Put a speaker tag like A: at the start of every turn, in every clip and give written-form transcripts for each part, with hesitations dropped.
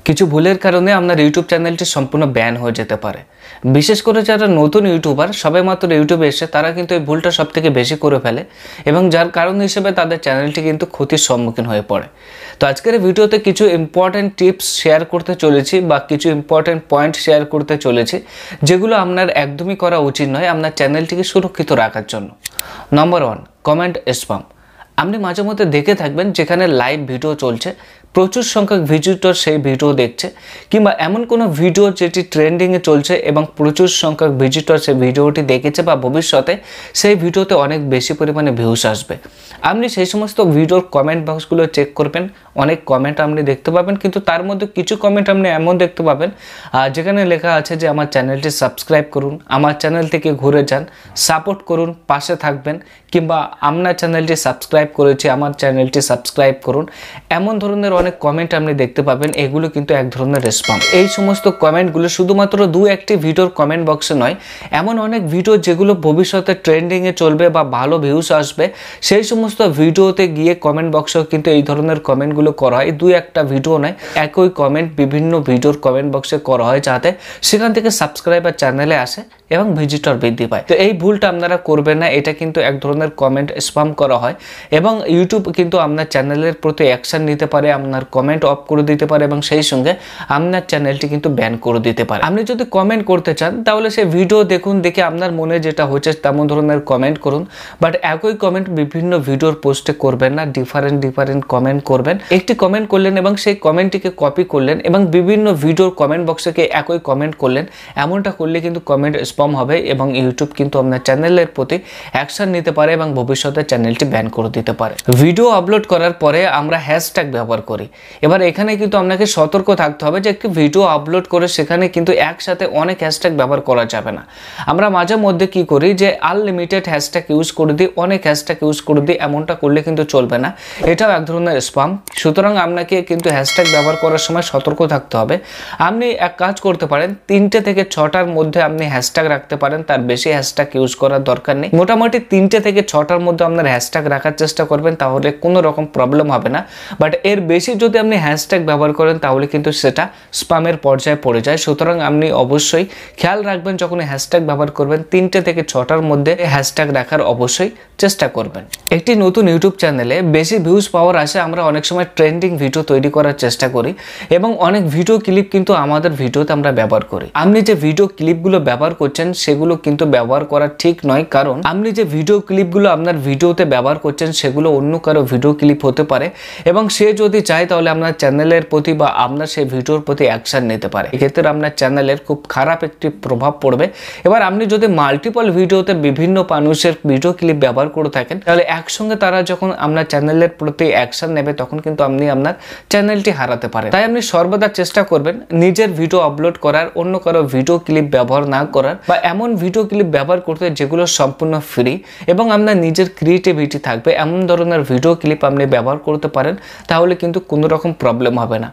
A: কিছু ভুলের কারণে আপনার ইউটিউব চ্যানেলটি সম্পূর্ণ ব্যান হয়ে যেতে পারে। বিশেষ করে যারা নতুন ইউটিউবার সবাই মাত্র ইউটিউবে এসে তারা কিন্তু এই ভুলটা সবথেকে বেশি করে ফেলে এবং যার কারণ হিসেবে তাদের চ্যানেলটি কিন্তু ক্ষতির সম্মুখীন হয়ে পড়ে। তো আজকের ভিডিওতে কিছু ইম্পর্টেন্ট টিপস শেয়ার করতে চলেছি বা কিছু ইম্পর্টেন্ট পয়েন্ট শেয়ার করতে চলেছি যেগুলো আপনার একদমই করা উচিত নয় আপনার চ্যানেলটিকে সুরক্ষিত রাখার জন্য। নম্বর 1, কমেন্ট স্প্যাম। আপনি মাঝে মধ্যে দেখে থাকবেন যেখানে লাইভ ভিডিও চলছে, প্রচুর সংখ্যক ভিজিটর সেই ভিডিও দেখছে, কিংবা এমন কোনো ভিডিও যেটি ট্রেন্ডিংয়ে চলছে এবং প্রচুর সংখ্যক ভিজিটর সেই ভিডিওটি দেখেছে বা ভবিষ্যতে সেই ভিডিওতে অনেক বেশি পরিমাণে ভিউস আসবে। আপনি সেই সমস্ত ভিডিওর কমেন্ট বক্সগুলো চেক করবেন, অনেক কমেন্ট আপনি দেখতে পাবেন, কিন্তু তার মধ্যে কিছু কমেন্ট আপনি এমন দেখতে পাবেন যেখানে লেখা আছে যে আমার চ্যানেলটি সাবস্ক্রাইব করুন, আমার চ্যানেল থেকে ঘুরে যান, সাপোর্ট করুন, পাশে থাকবেন, কিংবা আপনার চ্যানেলটি সাবস্ক্রাইব করেছি, আমার চ্যানেলটি সাবস্ক্রাইব করুন, এমন ধরনের অনেক কমেন্ট আপনি দেখতে পাবেন। এগুলো কিন্তু এক ধরনের স্প্যাম। এই সমস্ত কমেন্টগুলো শুধুমাত্র দু একটি ভিডিওর কমেন্ট বক্সে নয়, এমন অনেক ভিডিও যেগুলো ভবিষ্যতে ট্রেন্ডিংয়ে চলবে বা ভালো ভিউস আসবে সেই সমস্ত ভিডিওতে গিয়ে কমেন্ট বক্সেও কিন্তু এই ধরনের কমেন্টগুলো করা হয়। দুই একটা ভিডিও নয়, একই কমেন্ট বিভিন্ন ভিডিওর কমেন্ট বক্সে করা হয় যাতে সেখান থেকে সাবস্ক্রাইবার চ্যানেলে আসে এবং ভিজিটর বৃদ্ধি পায়। তো এই ভুলটা আপনারা করবেন না, এটা কিন্তু এক ধরনের কমেন্ট স্প্যাম করা হয় এবং ইউটিউব কিন্তু আপনার চ্যানেলের প্রতি অ্যাকশন নিতে পারে, আপনার কমেন্ট অফ করে দিতে পারে এবং সেই সঙ্গে আপনার চ্যানেলটি কিন্তু ব্যান করে দিতে পারে। আপনি যদি কমেন্ট করতে চান তাহলে সেই ভিডিও দেখুন, দেখে আপনার মনে যেটা হচ্ছে তেমন ধরনের কমেন্ট করুন, বাট একই কমেন্ট বিভিন্ন ভিডিওর পোস্টে করবেন না, ডিফারেন্ট কমেন্ট করবেন। একটি কমেন্ট করলেন এবং সেই কমেন্টটিকে কপি করলেন এবং বিভিন্ন ভিডিওর কমেন্ট বক্সে একই কমেন্ট করলেন, এমনটা করলে কিন্তু কমেন্ট স্প্যাম হবে এবং ইউটিউব কিন্তু আপনার চ্যানেলের প্রতি অ্যাকশন নিতে পারে এবং ভবিষ্যতে চ্যানেলটি ব্যান করে দিতে পারে। ভিডিও আপলোড করার পরে আমরা হ্যাশট্যাগ ব্যবহার করি। এবার এখানে কিন্তু আপনাকে সতর্ক থাকতে হবে যে একটি ভিডিও আপলোড করে সেখানে কিন্তু একসাথে অনেক হ্যাশট্যাগ ব্যবহার করা যাবে না। আমরা মাঝে মধ্যে কি করি যে আনলিমিটেড হ্যাশট্যাগ ইউজ করে দিই, অনেক হ্যাশট্যাগ ইউজ করে দিই, এমনটা করলে কিন্তু চলবে না, এটাও এক ধরনের স্প্যাম। সুতরাং আপনাকে কিন্তু হ্যাশট্যাগ ব্যবহার করার সময় সতর্ক থাকতে হবে। আপনি এক কাজ করতে পারেন, 3টে থেকে 6টার মধ্যে আপনি হ্যাশট্যাগ রাখতে পারেন, তার বেশি হ্যাশট্যাগ ইউজ করার দরকার নেই। মোটামুটি 3টে থেকে 6টার মধ্যে আপনার হ্যাশট্যাগ রাখার চেষ্টা করবেন, তাহলে কোনো রকম প্রবলেম হবে না। বাট এর বেশি যদি আপনি হ্যাশট্যাগ ব্যবহার করেন তাহলে কিন্তু সেটা স্প্যামের পর্যায়ে পড়ে যায়। সুতরাং আপনি অবশ্যই খেয়াল রাখবেন যখন হ্যাশট্যাগ ব্যবহার করবেন 3টে থেকে 6টার মধ্যে হ্যাশট্যাগ রাখার অবশ্যই চেষ্টা করবেন। একটি নতুন ইউটিউব চ্যানেলে বেশি ভিউজ পাওয়ার আশে আমরা অনেক সময় ট্রেন্ডিং ভিডিও তৈরি করার চেষ্টা করি এবং অনেক ভিডিও ক্লিপ কিন্তু আমাদের ভিডিওতে আমরা ব্যবহার করি। আপনি যে ভিডিও ক্লিপগুলো ব্যবহার করছেন সেগুলো কিন্তু ব্যবহার করা ঠিক নয়, কারণ আপনি যে ভিডিও ক্লিপগুলো আপনার ভিডিওতে ব্যবহার করছেন সেগুলো অন্য কারো ভিডিও ক্লিপ হতে পারে এবং সে যদি চায় তাহলে আপনার চ্যানেলের প্রতি বা আপনার সেই ভিডিওর প্রতি অ্যাকশন নিতে পারে। এক্ষেত্রে আপনার চ্যানেলের খুব খারাপ একটি প্রভাব পড়বে। এবার আপনি যদি মাল্টিপল ভিডিওতে বিভিন্ন মানুষের ভিডিও ক্লিপ ব্যবহার করে থাকেন তাহলে একসঙ্গে তারা যখন আপনার চ্যানেলের প্রতি অ্যাকশন নেবে তখন কিন্তু আপনি আপনার চ্যানেলটি হারাতে পারেন। তাই আপনি সর্বদা চেষ্টা করবেন নিজের ভিডিও আপলোড করার, অন্য কারো ভিডিও ক্লিপ ব্যবহার না করার বা এমন ভিডিও ক্লিপ ব্যবহার করতে যেগুলো সম্পূর্ণ ফ্রি এবং আপনার নিজের ক্রিয়েটিভিটি থাকবে এমন ধরনের ভিডিও ক্লিপ আপনি ব্যবহার করতে পারেন, তাহলে কিন্তু কোনো রকম প্রবলেম হবে না।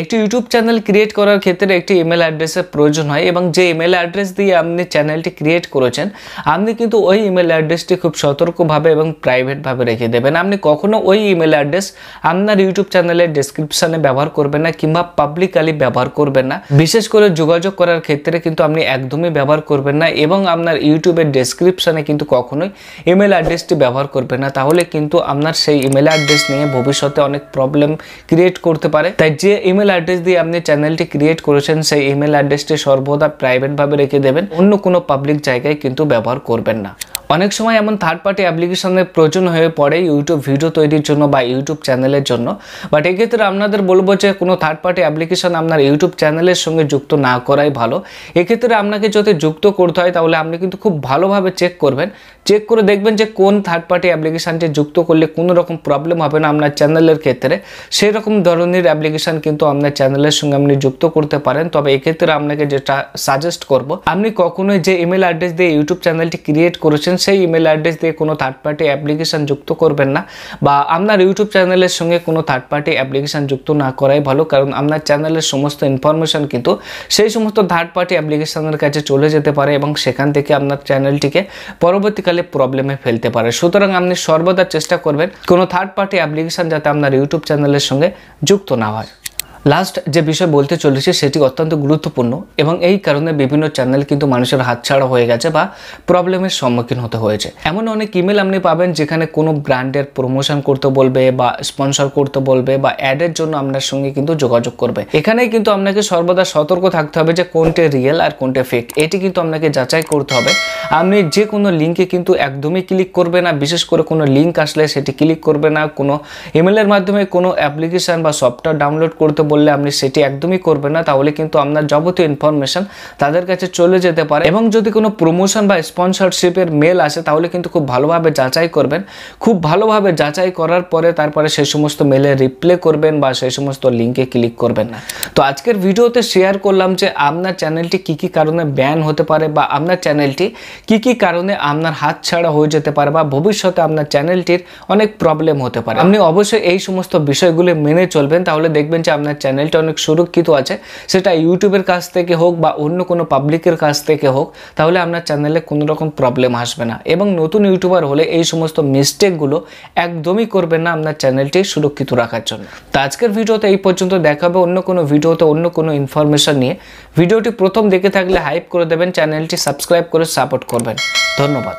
A: একটি ইউটিউব চ্যানেল ক্রিয়েট করার ক্ষেত্রে একটি ইমেল অ্যাড্রেসের প্রয়োজন হয় এবং যে ইমেল অ্যাড্রেস দিয়ে আপনি চ্যানেলটি ক্রিয়েট করেছেন আপনি কিন্তু ওই ইমেল অ্যাড্রেসটি খুব সতর্কভাবে এবং প্রাইভেটভাবে রেখে দেবেন। আপনি কখনো ওই ইমেল অ্যাড্রেস আপনার ইউটিউব চ্যানেলের ডেসক্রিপশনে ব্যবহার করবেন না কিংবা পাবলিকালি ব্যবহার করবেন না। বিশেষ করে যোগাযোগ করার ক্ষেত্রে কিন্তু আপনি একদমই ব্যবহার করবেন না এবং আপনার ইউটিউবের ডেসক্রিপশনে কিন্তু কখনোই ইমেল অ্যাড্রেসটি ব্যবহার করবেন না, তাহলে কিন্তু আপনার সেই ইমেল অ্যাড্রেস নিয়ে ভবিষ্যতে অনেক প্রবলেম ক্রিয়েট করতে পারে। তাই যে ইমেল অ্যাড্রেস দিয়ে আপনি চ্যানেলটি ক্রিয়েট করেছেন সেই ইমেল অ্যাড্রেসটি সর্বদা প্রাইভেটভাবে রেখে দেবেন, অন্য কোনো পাবলিক জায়গায় কিন্তু ব্যবহার করবেন না। অনেক সময় এমন থার্ড পার্টি অ্যাপ্লিকেশনের প্রয়োজন হয়ে পড়ে ইউটিউব ভিডিও তৈরির জন্য বা ইউটিউব চ্যানেলের জন্য, বাট এক্ষেত্রে আপনাদের বলবো যে কোনো থার্ড পার্টি অ্যাপ্লিকেশন আপনার ইউটিউব চ্যানেলের সঙ্গে যুক্ত না করাই ভালো। এক্ষেত্রে আপনাকে যদি যুক্ত করতে হয় তাহলে আপনি কিন্তু খুব ভালোভাবে চেক করবেন, চেক করে দেখবেন যে কোন থার্ড পার্টি অ্যাপ্লিকেশানটি যুক্ত করলে কোনো রকম প্রবলেম হবে না আপনার চ্যানেলের ক্ষেত্রে। সেই রকম ধরনের অ্যাপ্লিকেশান কিন্তু আপনার চ্যানেলের সঙ্গে আপনি যুক্ত করতে পারেন। তবে এক্ষেত্রে আপনাকে যেটা সাজেস্ট করব, আপনি কখনোই যে ইমেল অ্যাড্রেস দিয়ে ইউটিউব চ্যানেলটি ক্রিয়েট করেছেন সেই ইমেল অ্যাড্রেস দিয়ে কোনো থার্ড পার্টি অ্যাপ্লিকেশান যুক্ত করবেন না বা আপনার ইউটিউব চ্যানেলের সঙ্গে কোনো থার্ড পার্টি অ্যাপ্লিকেশান যুক্ত না করাই ভালো, কারণ আপনার চ্যানেলের সমস্ত ইনফরমেশন কিন্তু সেই সমস্ত থার্ড পার্টি অ্যাপ্লিকেশানের কাছে চলে যেতে পারে এবং সেখান থেকে আপনার চ্যানেলটিকে পরবর্তীকালে প্রবলেমে ফেলতে পারে। সুতরাং আপনি সর্বদা চেষ্টা করবেন কোনো থার্ড পার্টি অ্যাপ্লিকেশান যাতে আপনার ইউটিউব চ্যানেলের সঙ্গে যুক্ত না হয়। লাস্ট যে বিষয় বলতে চলেছি সেটি অত্যন্ত গুরুত্বপূর্ণ এবং এই কারণে বিভিন্ন চ্যানেল কিন্তু মানুষের হাতছাড়া হয়ে গেছে বা প্রবলেমের সম্মুখীন হতে হয়েছে। এমন অনেক ইমেল আপনি পাবেন যেখানে কোনো ব্র্যান্ডের প্রমোশন করতে বলবে বা স্পন্সর করতে বলবে বা অ্যাডের জন্য আপনার সঙ্গে কিন্তু যোগাযোগ করবে। এখানেই কিন্তু আপনাকে সর্বদা সতর্ক থাকতে হবে যে কোনটা রিয়েল আর কোনটা ফেক, এটি কিন্তু আপনাকে যাচাই করতে হবে। আপনি যে কোনো লিঙ্কে কিন্তু একদমই ক্লিক করবে না, বিশেষ করে কোনো লিঙ্ক আসলে সেটি ক্লিক করবে না। কোনো ইমেলের মাধ্যমে কোনো অ্যাপ্লিকেশন বা সফটওয়্যার ডাউনলোড করতে বললে আপনি সেটি একদমই করবেন না, তাহলে কিন্তু আপনার যাবতীয় ইনফরমেশন তাদের কাছে চলে যেতে পারে। এবং যদি কোনো প্রমোশন বা স্পন্সরশিপের মেল আসে তাহলে কিন্তু খুব ভালোভাবে যাচাই করবেন। খুব ভালোভাবে যাচাই করার পরে তারপরে সেই সমস্ত মেলে রিপ্লাই করবেন বা সেই সমস্ত লিঙ্কে ক্লিক করবেন না। তো আজকের ভিডিওতে শেয়ার করলাম যে আপনার চ্যানেলটি কী কী কারণে ব্যান হতে পারে বা আপনার চ্যানেলটি কী কী কারণে আপনার হাত ছাড়া হয়ে যেতে পারে বা ভবিষ্যতে আপনার চ্যানেলটির অনেক প্রবলেম হতে পারে। আপনি অবশ্যই এই সমস্ত বিষয়গুলো মেনে চলবেন, তাহলে দেখবেন যে আপনার চ্যানেলটা অনেক সুরক্ষিত আছে। সেটা ইউটিউবের কাছ থেকে হোক বা অন্য কোনো পাবলিকের কাছ থেকে হোক, তাহলে আপনার চ্যানেলে কোনো রকম প্রবলেম আসবে না। এবং নতুন ইউটিউবার হলে এই সমস্ত মিস্টেকগুলো একদমই করবেন না আপনার চ্যানেলটি সুরক্ষিত রাখার জন্য। তো আজকের ভিডিওতে এই পর্যন্ত, দেখা হবে অন্য কোনো ভিডিওতে অন্য কোনো ইনফরমেশন নিয়ে। ভিডিওটি প্রথম দেখে থাকলে হাইপ করে দেবেন, চ্যানেলটি সাবস্ক্রাইব করে সাপোর্ট করবেন। ধন্যবাদ।